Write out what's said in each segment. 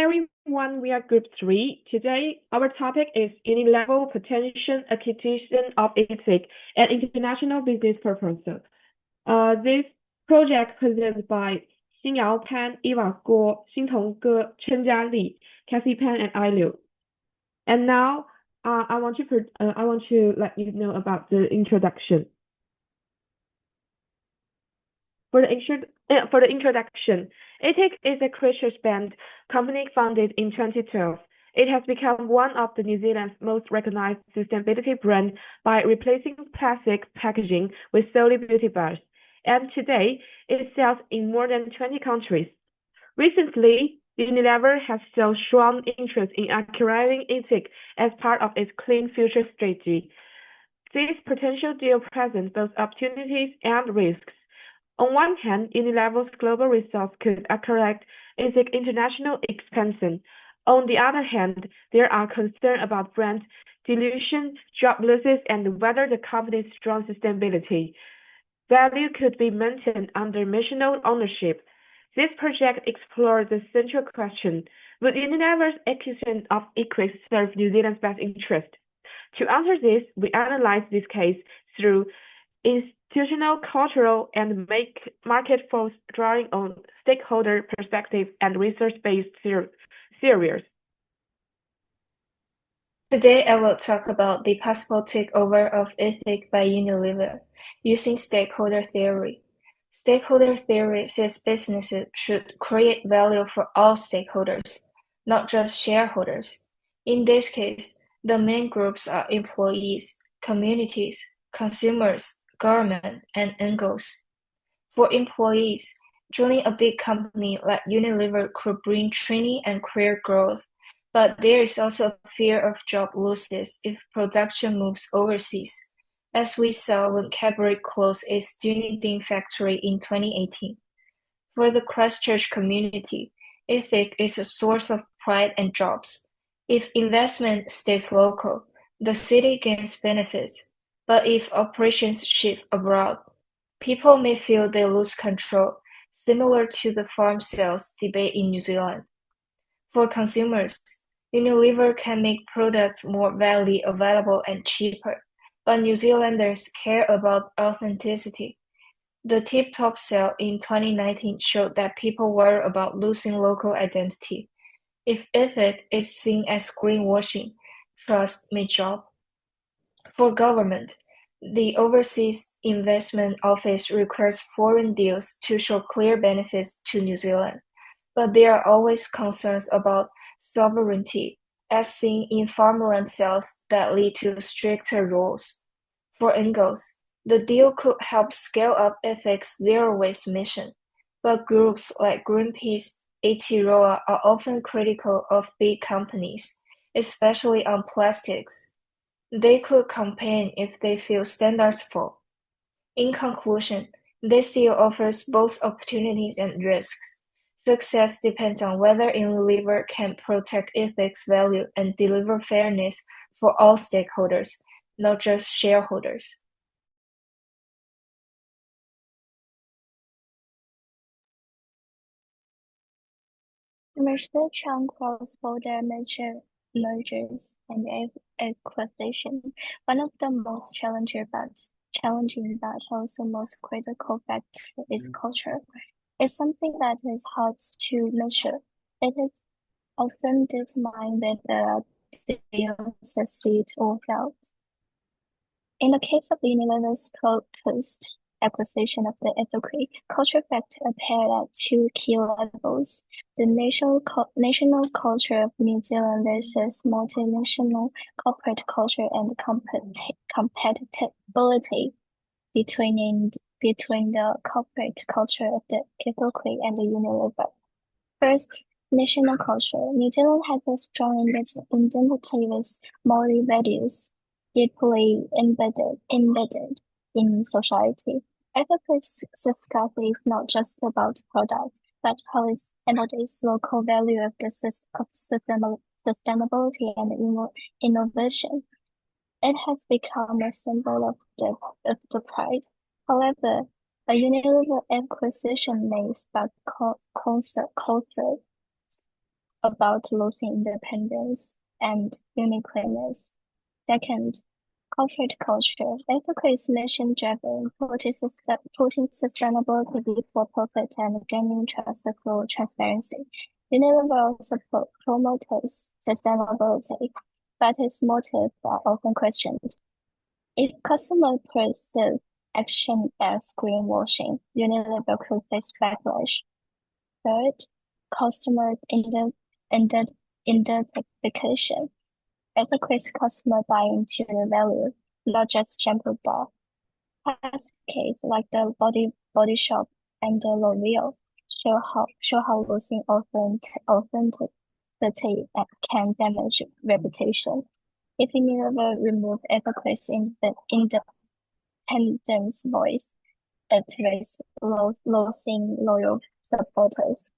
everyone, we are Group 3. Today, our topic is Unilevel Potential Acquisition of Ethic and International Business Proposal. This project presented by Xinyao Pan, Eva Guo, Xintong Ge, Chenjia Li, Cassie Pan, and I Liu. And now, I want to let you know about the introduction. For the introduction, Ethic is a creature spend company founded in 2012. It has become one of the New Zealand's most recognized sustainability brands by replacing plastic packaging with solely beauty bars, and today it sells in more than 20 countries. Recently, Unilever has shown strong interest in acquiring Ethic as part of its Clean Future strategy. This potential deal presents both opportunities and risks. On one hand, Unilever's global resource could accelerate its international expansion. On the other hand, there are concerns about brand dilution, job losses, and whether the company's strong sustainability value could be maintained under missional ownership. This project explores the central question: would Unilever's acquisition of Equix serve New Zealand's best interest? To answer this, we analyze this case through institutional, cultural, and market force, drawing on stakeholder perspective and research-based theories. Today, I will talk about the possible takeover of Ethic by Unilever using stakeholder theory. Stakeholder theory says businesses should create value for all stakeholders, not just shareholders. In this case, the main groups are employees, communities, consumers, government, and NGOs. For employees, joining a big company like Unilever could bring training and career growth, but there is also a fear of job losses if production moves overseas, as we saw when Cadbury closed its Dunedin factory in 2018. For the Christchurch community, Ethic is a source of pride and jobs. If investment stays local, the city gains benefits, but if operations shift abroad, people may feel they lose control, similar to the farm sales debate in New Zealand. For consumers, Unilever can make products more widely available and cheaper, but New Zealanders care about authenticity. The Tip Top sale in 2019 showed that people worry about losing local identity. If ethic is seen as greenwashing, trust may drop. For government, the Overseas Investment Office requires foreign deals to show clear benefits to New Zealand, but there are always concerns about sovereignty, as seen in farmland sales that lead to stricter rules. For NGOs, the deal could help scale up Ethic's zero-waste mission, but groups like Greenpeace, Aotearoa are often critical of big companies, especially on plastics. They could campaign if they feel standards fall. In conclusion, this deal offers both opportunities and risks. Success depends on whether Unilever can protect ethics value and deliver fairness for all stakeholders, not just shareholders. Research on cross-border mergers and acquisition, one of the most challenging but also most critical factors is culture. It's something that is hard to measure. It is often determined whether the deal succeeds or fails. In the case of Unilever's proposed acquisition of the Equix, culture factor appeared at two key levels: the national culture of New Zealand versus multinational corporate culture, and compatibility between the corporate culture of the Equix and the Unilever. First, national culture. New Zealand has a strong identity with moral values deeply embedded in society. Ethics discovery is not just about product, but how it embodies local value of sustainability and innovation. It has become a symbol of the pride. However, a Unilever acquisition may spark concern about losing independence and uniqueness. Second, corporate culture. Ethical is mission-driven, putting sustainability before profit and gaining trust through transparency. Unilever also promotes sustainability, but its motives are often questioned. If customers perceive action as greenwashing, Unilever could face backlash. Third, customer identification. Ethics customer buy into the value, not just shampoo bar. Past case like the body shop and the L'Oreal show how losing authenticity can damage reputation. If you never remove ethics in the independence voice, it risks losing loyal supporters.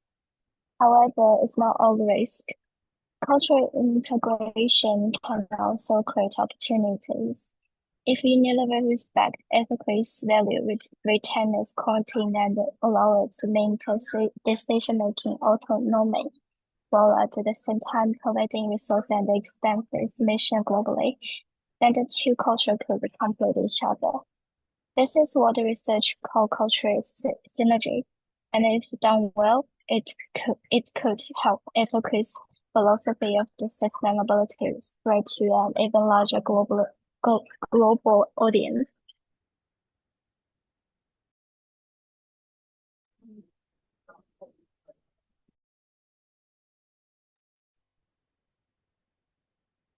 However, it's not all risk. Cultural integration can also create opportunities. If Unilever respect ethical value, retain its core team and allow it to maintain decision-making autonomy, while at the same time providing resources and expand its mission globally, then the two cultures could complete each other. This is what the research called cultural synergy, and if done well, it could help advocates philosophy of the sustainability spread to an even larger global audience.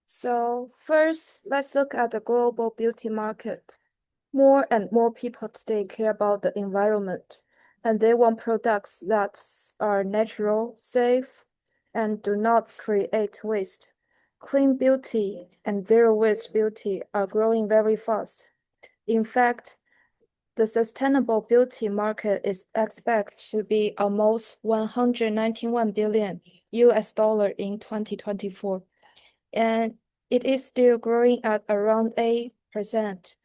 So first, let's look at the global beauty market. More and more people today care about the environment, and they want products that are natural, safe, and do not create waste. Clean beauty and zero waste beauty are growing very fast. In fact, the sustainable beauty market is expected to be almost $191 billion in 2024, and it is still growing at around 8%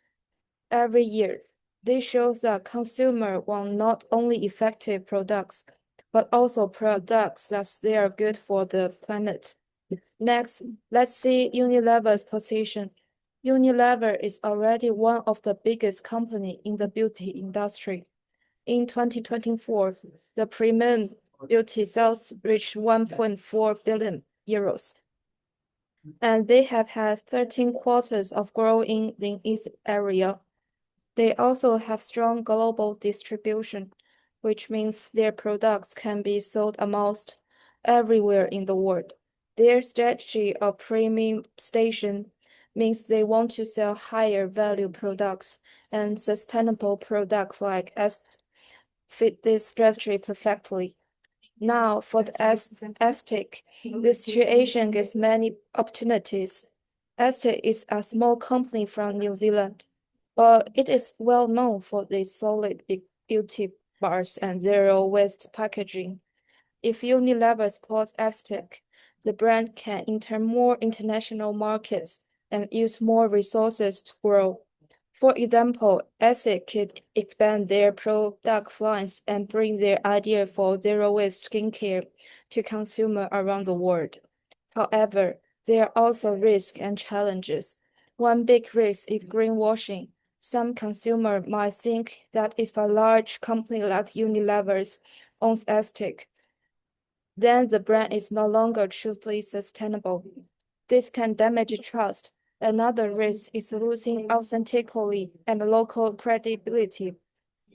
every year. This shows that consumers want not only effective products, but also products that they are good for the planet. Next, let's see Unilever's position. Unilever is already one of the biggest companies in the beauty industry. In 2024, the premium beauty sales reached 1.4 billion euros. And they have had 13 quarters of growth in this area. They also have strong global distribution, which means their products can be sold almost everywhere in the world. Their strategy of premium station means they want to sell higher value products, and sustainable products like fit this strategy perfectly. Now, for the Aztec, the situation gives many opportunities. Aztec is a small company from New Zealand, but it is well known for its solid beauty bars and zero waste packaging. If Unilever supports Aztec, the brand can enter more international markets and use more resources to grow. For example, Aztec could expand their product lines and bring their idea for zero-waste skincare to consumers around the world. However, there are also risks and challenges. One big risk is greenwashing. Some consumers might think that if a large company like Unilever owns Aztec, then the brand is no longer truly sustainable. This can damage trust. Another risk is losing authenticity and local credibility.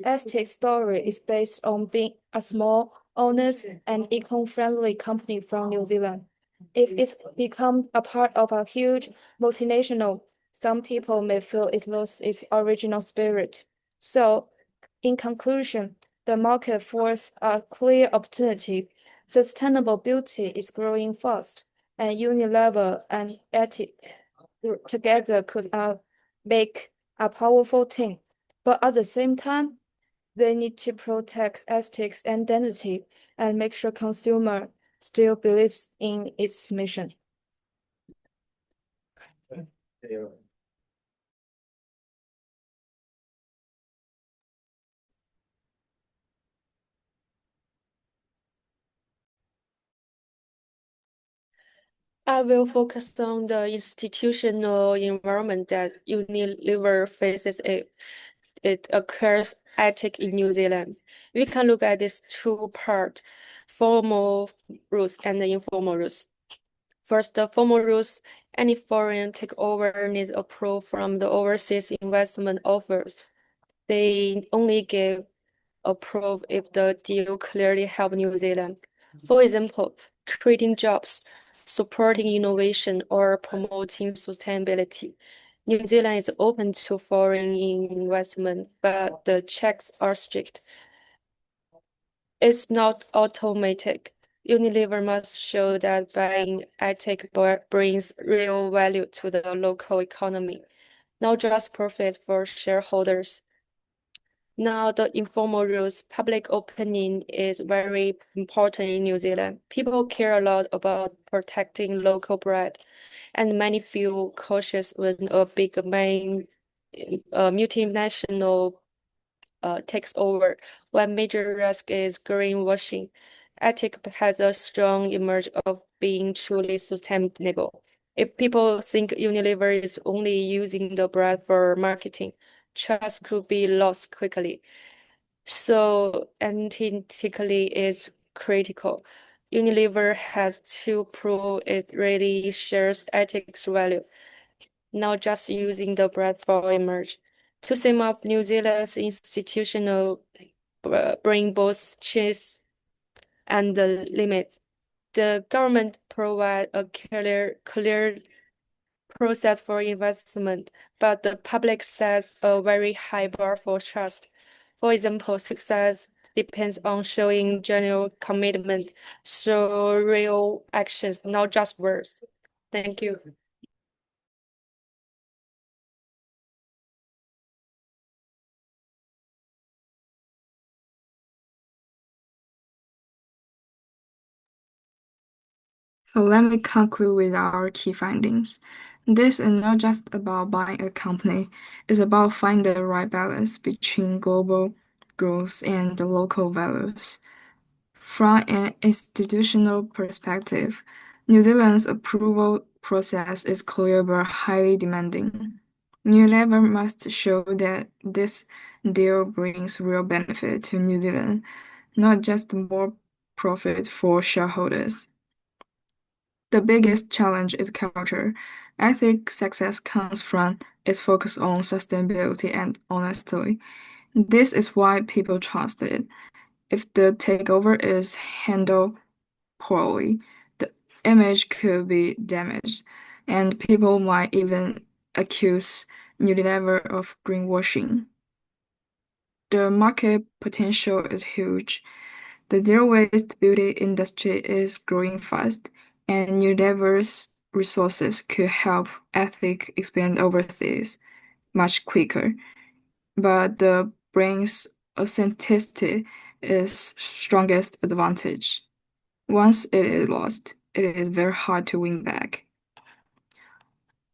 Aztec's story is based on being a small, honest, and eco-friendly company from New Zealand. If it's become a part of a huge multinational, some people may feel it lost its original spirit. So, in conclusion, the market offers a clear opportunity. Sustainable beauty is growing fast, and Unilever and Ethic together could make a powerful team. But at the same time, they need to protect aesthetics identity and make sure consumer still believes in its mission. I will focus on the institutional environment that Unilever faces if it acquires ethics in New Zealand. We can look at these two parts, formal rules and the informal rules. First, the formal rules, any foreign takeover needs approval from the overseas investment offers. They only give approval if the deal clearly helps New Zealand. For example, creating jobs, supporting innovation, or promoting sustainability. New Zealand is open to foreign investment, but the checks are strict. It's not automatic. Unilever must show that buying ethic brings real value to the local economy, not just profit for shareholders. Now, the informal rules, public opinion is very important in New Zealand. People care a lot about protecting local bread, and many feel cautious when a big multinational takes over. One major risk is greenwashing. Ethic has a strong image of being truly sustainable. If people think Unilever is only using the brand for marketing, trust could be lost quickly. So authenticity is critical. Unilever has to prove it really shares ethics value, not just using the brand for image. To sum up, New Zealand's institutional bring both cheese and the limits. The government provide a clear process for investment, but the public sets a very high bar for trust. For example, success depends on showing genuine commitment through real actions, not just words. Thank you. So let me conclude with our key findings. This is not just about buying a company, it's about finding the right balance between global growth and the local values. From an institutional perspective, New Zealand's approval process is clear but highly demanding. Unilever must show that this deal brings real benefit to New Zealand, not just more profit for shareholders. The biggest challenge is culture. I think success comes from its focus on sustainability and honesty. This is why people trust it. If the takeover is handled poorly, the image could be damaged, and people might even accuse Unilever of greenwashing. The market potential is huge. The zero-waste beauty industry is growing fast, and Unilever's resources could help Ethic expand overseas much quicker. But the brand's authenticity is strongest advantage. Once it is lost, it is very hard to win back.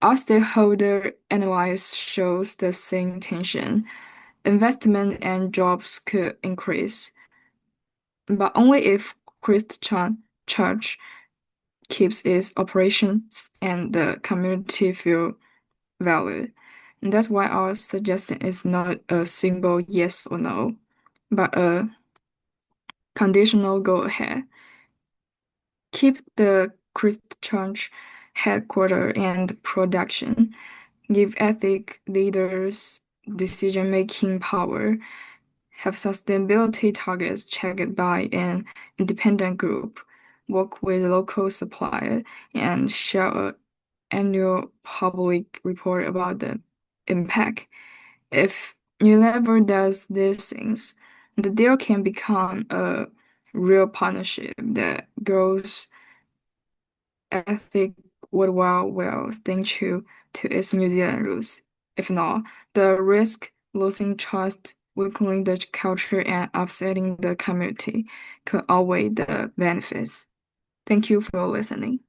Our stakeholder analysis shows the same tension. Investment and jobs could increase, but only if Christchurch keeps its operations and the community feel valued. And that's why our suggestion is not a simple yes or no, but a conditional go ahead. Keep the Christchurch headquarters and production. Give ethic leaders decision-making power. Have sustainability targets checked by an independent group. Work with local suppliers and share an annual public report about the impact. If Unilever does these things, the deal can become a real partnership that grows ethic worldwide while staying true to its New Zealand roots. If not, the risk losing trust, weakening the culture, and upsetting the community could outweigh the benefits. Thank you for listening.